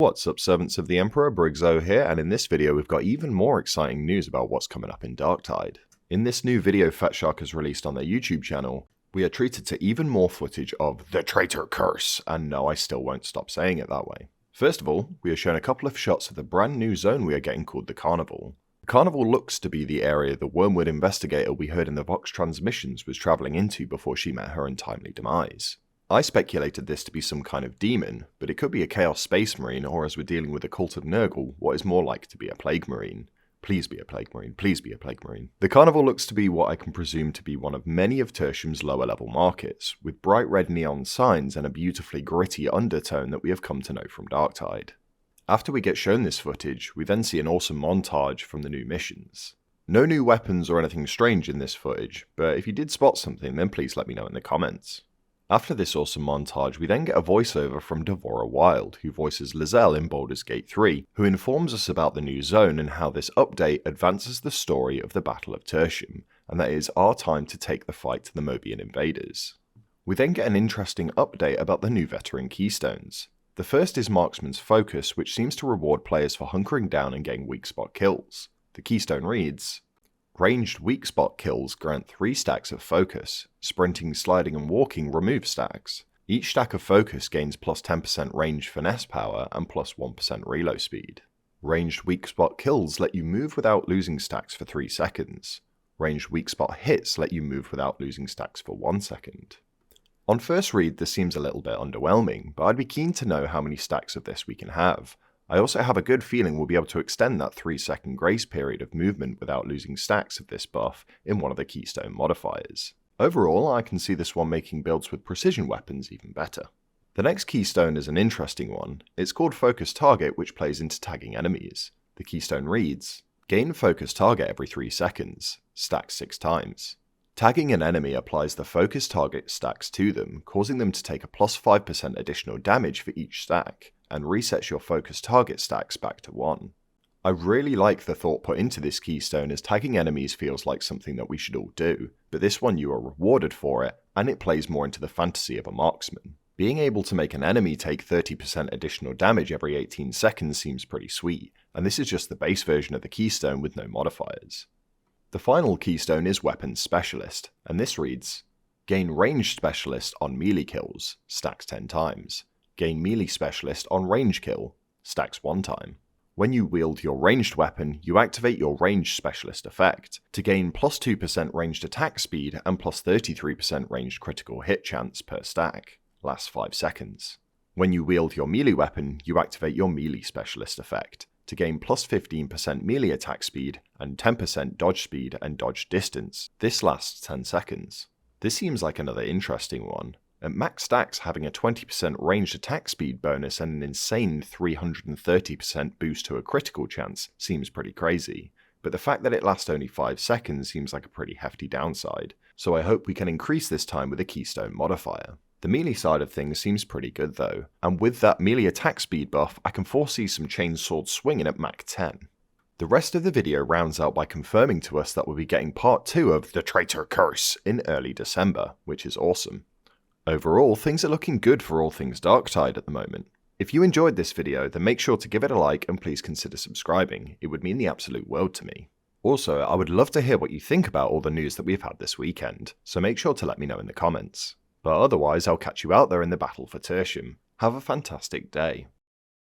What's up, servants of the Emperor? Briggso here, and in this video we've got even more exciting news about what's coming up in Darktide. In this new video Fatshark has released on their YouTube channel, we are treated to even more footage of the Traitor Curse, and no, I still won't stop saying it that way. First of all, we are shown a couple of shots of the brand new zone we are getting called the Carnival. The Carnival looks to be the area the Wormwood investigator we heard in the Vox transmissions was travelling into before she met her untimely demise. I speculated this to be some kind of demon, but it could be a Chaos Space Marine, or as we're dealing with the Cult of Nurgle, what is more like to be a Plague Marine. Please be a Plague Marine, please be a Plague Marine. The Carnival looks to be what I can presume to be one of many of Tertium's lower level markets, with bright red neon signs and a beautifully gritty undertone that we have come to know from Darktide. After we get shown this footage, we then see an awesome montage from the new missions. No new weapons or anything strange in this footage, but if you did spot something then please let me know in the comments. After this awesome montage, we then get a voiceover from Devora Wild, who voices Lizelle in Baldur's Gate 3, who informs us about the new zone and how this update advances the story of the Battle of Tertium, and that it is our time to take the fight to the Mobian invaders. We then get an interesting update about the new veteran Keystones. The first is Marksman's Focus, which seems to reward players for hunkering down and getting weak spot kills. The keystone reads, ranged weak spot kills grant 3 stacks of focus. Sprinting, sliding and walking remove stacks. Each stack of focus gains plus 10% range finesse power and plus 1% reload speed. Ranged weak spot kills let you move without losing stacks for 3 seconds. Ranged weak spot hits let you move without losing stacks for 1 second. On first read this seems a little bit underwhelming, but I'd be keen to know how many stacks of this we can have. I also have a good feeling we'll be able to extend that 3-second grace period of movement without losing stacks of this buff in one of the keystone modifiers. Overall, I can see this one making builds with precision weapons even better. The next keystone is an interesting one. It's called Focus Target, which plays into tagging enemies. The keystone reads, gain Focus Target every 3 seconds, stack 6 times. Tagging an enemy applies the Focus Target stacks to them, causing them to take a plus 5% additional damage for each stack, and resets your Focus Target stacks back to 1. I really like the thought put into this keystone, as tagging enemies feels like something that we should all do, but this one you are rewarded for it, and it plays more into the fantasy of a marksman. Being able to make an enemy take 30% additional damage every 18 seconds seems pretty sweet, and this is just the base version of the keystone with no modifiers. The final keystone is Weapons Specialist, and this reads, gain Ranged Specialist on melee kills, stacks 10 times. Gain Melee Specialist on range kill, stacks 1 time. When you wield your ranged weapon, you activate your Ranged Specialist effect to gain plus 2% ranged attack speed and plus 33% ranged critical hit chance per stack, lasts 5 seconds. When you wield your melee weapon, you activate your Melee Specialist effect to gain plus 15% melee attack speed and 10% dodge speed and dodge distance. This lasts 10 seconds. This seems like another interesting one. At max stacks, having a 20% ranged attack speed bonus and an insane 330% boost to a critical chance seems pretty crazy, but the fact that it lasts only 5 seconds seems like a pretty hefty downside, so I hope we can increase this time with a keystone modifier. The melee side of things seems pretty good though, and with that melee attack speed buff, I can foresee some chainsword swinging at Mach 10. The rest of the video rounds out by confirming to us that we'll be getting part 2 of the Traitor Curse in early December, which is awesome. Overall, things are looking good for all things Darktide at the moment. If you enjoyed this video, then make sure to give it a like and please consider subscribing. It would mean the absolute world to me. Also, I would love to hear what you think about all the news that we've had this weekend, so make sure to let me know in the comments. But otherwise, I'll catch you out there in the battle for Tertium. Have a fantastic day.